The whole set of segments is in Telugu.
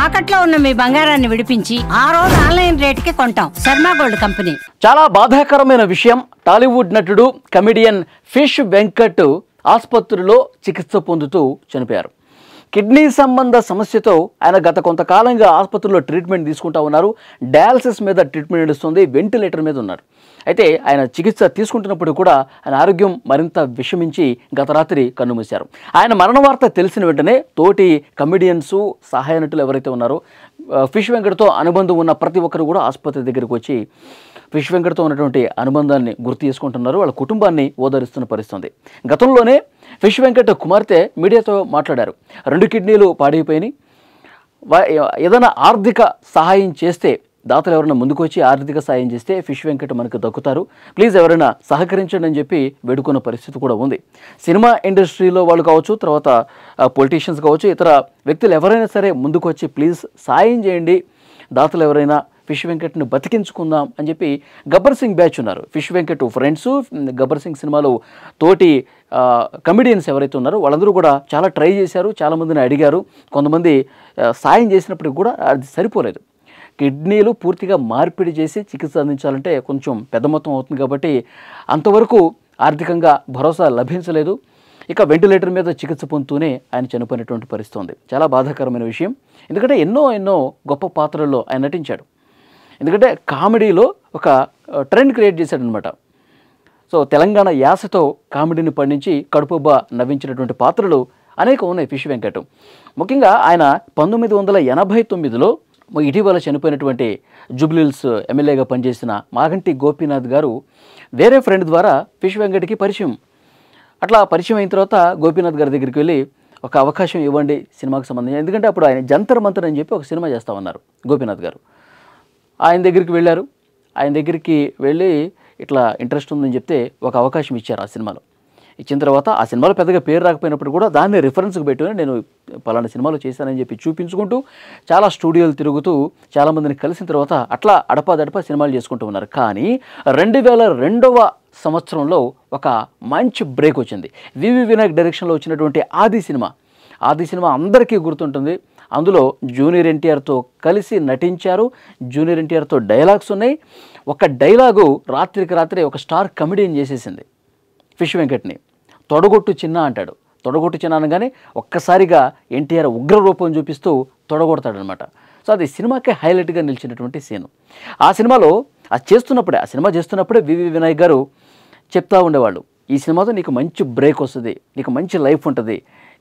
తాకట్లో ఉన్న మీ బంగారాన్ని విడిపించి ఆ రోజు ఆన్లైన్ రేటుకి కొంటాం. Sharma gold company. చాలా బాధాకరమైన విషయం. టాలీవుడ్ నటుడు కమెడియన్ ఫిష్ వెంకట్ ఆసుపత్రిలో చికిత్స పొందుతూ చనిపోయారు. కిడ్నీ సంబంధ సమస్యతో ఆయన గత కొంతకాలంగా ఆసుపత్రిలో ట్రీట్మెంట్ తీసుకుంటా ఉన్నారు. డయాలసిస్ మీద ట్రీట్మెంట్ నడుస్తుంది, వెంటిలేటర్ మీద ఉన్నారు. అయితే ఆయన చికిత్స తీసుకుంటున్నప్పుడు కూడా ఆయన ఆరోగ్యం మరింత విషమించి గత రాత్రి కన్నుమూశారు. ఆయన మరణ వార్త తెలిసిన వెంటనే తోటి కమెడియన్స్, సహాయ నటులు ఎవరైతే ఉన్నారో ఫిష్ వెంకట్తో అనుబంధం ఉన్న ప్రతి ఒక్కరు కూడా ఆసుపత్రి దగ్గరికి వచ్చి ఫిష్ వెంకట్తో ఉన్నటువంటి అనుబంధాన్ని గుర్తు చేసుకుంటున్నారు. వాళ్ళ కుటుంబాన్ని ఓదారుస్తున్న పరిస్థితుంది. గతంలోనే ఫిష్ వెంకట్ కుమార్తె మీడియాతో మాట్లాడారు. 2 కిడ్నీలు పాడైపోయినాయి, ఏదైనా ఆర్థిక సహాయం చేస్తే, దాతలు ఎవరైనా ముందుకు వచ్చి ఆర్థిక సహాయం చేస్తే ఫిష్ వెంకట్ మనకు దక్కుతారు, ప్లీజ్ ఎవరైనా సహకరించండి అని చెప్పి వేడుకున్న పరిస్థితి కూడా ఉంది. సినిమా ఇండస్ట్రీలో వాళ్ళు కావచ్చు, తర్వాత పొలిటీషియన్స్ కావచ్చు, ఇతర వ్యక్తులు ఎవరైనా సరే ముందుకు వచ్చి ప్లీజ్ సాయం చేయండి, దాతలు ఎవరైనా ఫిష్ వెంకట్ని బతికించుకుందాం అని చెప్పి గబ్బర్ సింగ్ బ్యాచ్ ఉన్నారు. ఫిష్ వెంకట్ ఫ్రెండ్స్, గబ్బర్ సింగ్ సినిమాలో తోటి కమెడియన్స్ ఎవరైతే ఉన్నారో వాళ్ళందరూ కూడా చాలా ట్రై చేశారు, చాలామందిని అడిగారు. కొంతమంది సాయం చేసినప్పటికి కూడా అది సరిపోలేదు. కిడ్నీలు పూర్తిగా మార్పిడి చేసి చికిత్స అందించాలంటే కొంచెం పెద్ద మొత్తం అవుతుంది కాబట్టి అంతవరకు ఆర్థికంగా భరోసా లభించలేదు. ఇక వెంటిలేటర్ మీద చికిత్స పొందుతూనే ఆయన చనిపోయినటువంటి పరిస్థితి ఉంది. చాలా బాధాకరమైన విషయం. ఎందుకంటే ఎన్నో గొప్ప పాత్రల్లో ఆయన నటించాడు. ఎందుకంటే కామెడీలో ఒక ట్రెండ్ క్రియేట్ చేశాడనమాట. సో తెలంగాణ యాసతో కామెడీని పండించి కడుపుబ్బ నవ్వించినటువంటి పాత్రలు అనేకం ఉన్నాయి ఫిష్ వెంకట్. ముఖ్యంగా ఆయన 1989లో ఇటీవల చనిపోయినటువంటి జూబ్లీహిల్స్ ఎమ్మెల్యేగా పనిచేసిన మాగంటి గోపీనాథ్ గారు వేరే ఫ్రెండ్ ద్వారా ఫిష్ వెంకట్కి పరిచయం. అట్లా పరిచయం అయిన తర్వాత గోపీనాథ్ గారి దగ్గరికి వెళ్ళి ఒక అవకాశం ఇవ్వండి సినిమాకి సంబంధించి, ఎందుకంటే అప్పుడు ఆయన జంతర్ మంతర్ అని చెప్పి ఒక సినిమా చేస్తామన్నారు గోపీనాథ్ గారు. ఆయన దగ్గరికి వెళ్ళారు. ఆయన దగ్గరికి వెళ్ళి ఇట్లా ఇంట్రెస్ట్ ఉందని చెప్తే ఒక అవకాశం ఇచ్చారు ఆ సినిమాలో. ఇచ్చిన తర్వాత ఆ సినిమాలో పెద్దగా పేరు రాకపోయినప్పుడు కూడా దాన్ని రిఫరెన్స్కి పెట్టుకుని నేను పలానా సినిమాలో చేశానని చెప్పి చూపించుకుంటూ చాలా స్టూడియోలు తిరుగుతూ చాలామందిని కలిసిన తర్వాత అట్లా అడపాదడపా సినిమాలు చేసుకుంటూ ఉన్నారు. కానీ 2002వ సంవత్సరంలో ఒక మంచి బ్రేక్ వచ్చింది. వివి వినాయక్ డైరెక్షన్లో వచ్చినటువంటి ఆది సినిమా అందరికీ గుర్తుంటుంది. అందులో జూనియర్ ఎన్టీఆర్తో కలిసి నటించారు. జూనియర్ ఎన్టీఆర్తో డైలాగ్స్ ఉన్నాయి. ఒక డైలాగు రాత్రికి రాత్రి ఒక స్టార్ కమెడియన్ చేసేసింది ఫిష్ వెంకట్ని. తొడగొట్టు చిన్న అంటాడు. తొడగొట్టు చిన్న అనగానే ఒక్కసారిగా ఎన్టీఆర్ ఉగ్ర రూపం చూపిస్తూ తొడగొడతాడనమాట. సో అది సినిమాకే హైలైట్గా నిలిచినటువంటి సీను. ఆ సినిమాలో ఆ సినిమా చేస్తున్నప్పుడే వివి వినాయక్ గారు చెప్తా ఉండేవాళ్ళు, ఈ సినిమాతో నీకు మంచి బ్రేక్ వస్తుంది, నీకు మంచి లైఫ్ ఉంటుంది,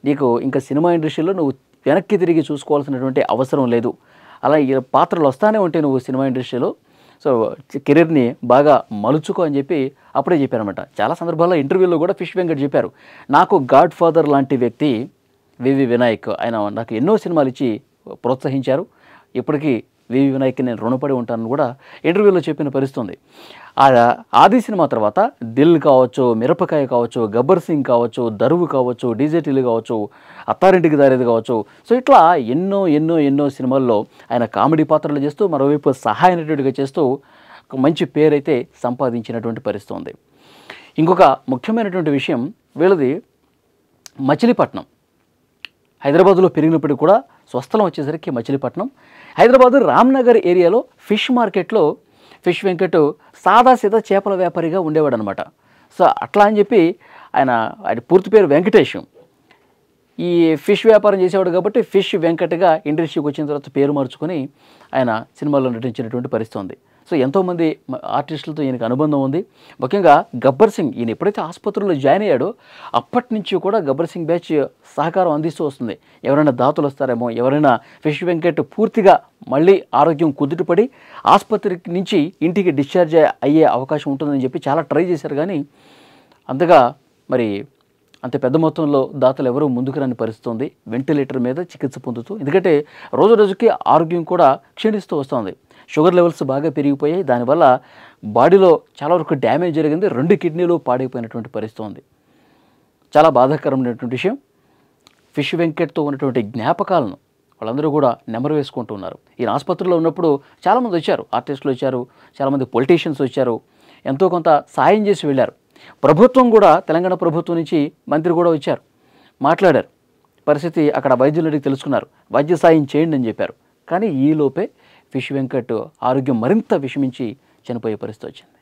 నీకు ఇంకా సినిమా ఇండస్ట్రీలో నువ్వు వెనక్కి తిరిగి చూసుకోవాల్సినటువంటి అవసరం లేదు, అలా ఈ పాత్రలు వస్తానే ఉంటాయి నువ్వు సినిమా ఇండస్ట్రీలో, సో కెరీర్ని బాగా మలుచుకో అని చెప్పి అప్పుడే చెప్పారన్నమాట. చాలా సందర్భాల్లో ఇంటర్వ్యూలో కూడా ఫిష్ వెంకట్ చెప్పారు, నాకు గాడ్ ఫాదర్ లాంటి వ్యక్తి వివి వినాయక్, ఆయన నాకు ఎన్నో సినిమాలు ఇచ్చి ప్రోత్సహించారు, ఇప్పటికీ వివి వినాయక్కి నేను రుణపడి ఉంటానని కూడా ఇంటర్వ్యూలో చెప్పిన పరిస్థితుంది. ఆది సినిమా తర్వాత దిల్ కావచ్చు, మిరపకాయ కావచ్చు, గబ్బర్ సింగ్ కావచ్చు, దరువు కావచ్చు, డీజేటీలు కావచ్చు, అత్తారింటికి దారేది కావచ్చు, సో ఇట్లా ఎన్నో సినిమాల్లో ఆయన కామెడీ పాత్రలు చేస్తూ మరోవైపు సహాయ నటుడిగా చేస్తూ ఒక మంచి పేరైతే సంపాదించినటువంటి పరిస్థితి ఉంది. ఇంకొక ముఖ్యమైనటువంటి విషయం, వీళ్ళది మచిలీపట్నం. హైదరాబాద్లో పెరిగినప్పటికీ కూడా స్వస్థలం వచ్చేసరికి మచిలీపట్నం. హైదరాబాద్ రామ్నగర్ ఏరియాలో ఫిష్ మార్కెట్లో ఫిష్ వెంకట్ సాదాసీదా చేపల వ్యాపారిగా ఉండేవాడు అనమాట. సో అట్లా అని చెప్పి ఆయన పూర్తి పేరు వెంకటేష్. ఈ ఫిష్ వ్యాపారం చేసేవాడు కాబట్టి ఫిష్ వెంకట్గా ఇండస్ట్రీకి వచ్చిన తర్వాత పేరు మార్చుకొని ఆయన సినిమాల్లో నటించినటువంటి పరిస్థితి ఉంది. సో ఎంతోమంది ఆర్టిస్టులతో ఈయనకు అనుబంధం ఉంది. ముఖ్యంగా గబ్బర్ సింగ్, ఈయన ఎప్పుడైతే ఆసుపత్రిలో జాయిన్ అయ్యాడో అప్పటి నుంచి కూడా గబ్బర్ సింగ్ బ్యాచ్ సహకారం అందిస్తూ వస్తుంది. ఎవరైనా దాతలు వస్తారేమో, ఎవరైనా ఫిష్ వెంకట్ పూర్తిగా మళ్ళీ ఆరోగ్యం కుదుటపడి ఆసుపత్రి నుంచి ఇంటికి డిశ్చార్జ్ అయ్యే అవకాశం ఉంటుందని చెప్పి చాలా ట్రై చేశారు. కానీ అంతగా మరి అంత పెద్ద మొత్తంలో దాతలు ఎవరూ ముందుకు రాని పరిస్థితి ఉంది. వెంటిలేటర్ మీద చికిత్స పొందుతూ, ఎందుకంటే రోజుకి ఆరోగ్యం కూడా క్షీణిస్తూ వస్తుంది. షుగర్ లెవెల్స్ బాగా పెరిగిపోయాయి. దానివల్ల బాడీలో చాలా వరకు డ్యామేజ్ జరిగింది. 2 కిడ్నీలు పాడైపోయినటువంటి పరిస్థితి ఉంది. చాలా బాధాకరమైనటువంటి విషయం. ఫిష్ వెంకట్తో ఉన్నటువంటి జ్ఞాపకాలను వాళ్ళందరూ కూడా నెమరు వేసుకుంటూ ఉన్నారు. ఈయన ఆసుపత్రిలో ఉన్నప్పుడు చాలామంది వచ్చారు, ఆర్టిస్టులు వచ్చారు, చాలామంది పొలిటీషియన్స్ వచ్చారు, ఎంతో కొంత సాయం చేసి వెళ్ళారు. ప్రభుత్వం కూడా, తెలంగాణ ప్రభుత్వం నుంచి మంత్రి కూడా వచ్చారు, మాట్లాడారు. పరిస్థితి అక్కడ వైద్యులకి తెలుసుకున్నారు, వైద్య సాయం చేయండి అని చెప్పారు. కానీ ఈలోపే ఫిష్ వెంకట్ ఆరోగ్యం మరింత విషమించి చనిపోయే పరిస్థితి వచ్చింది.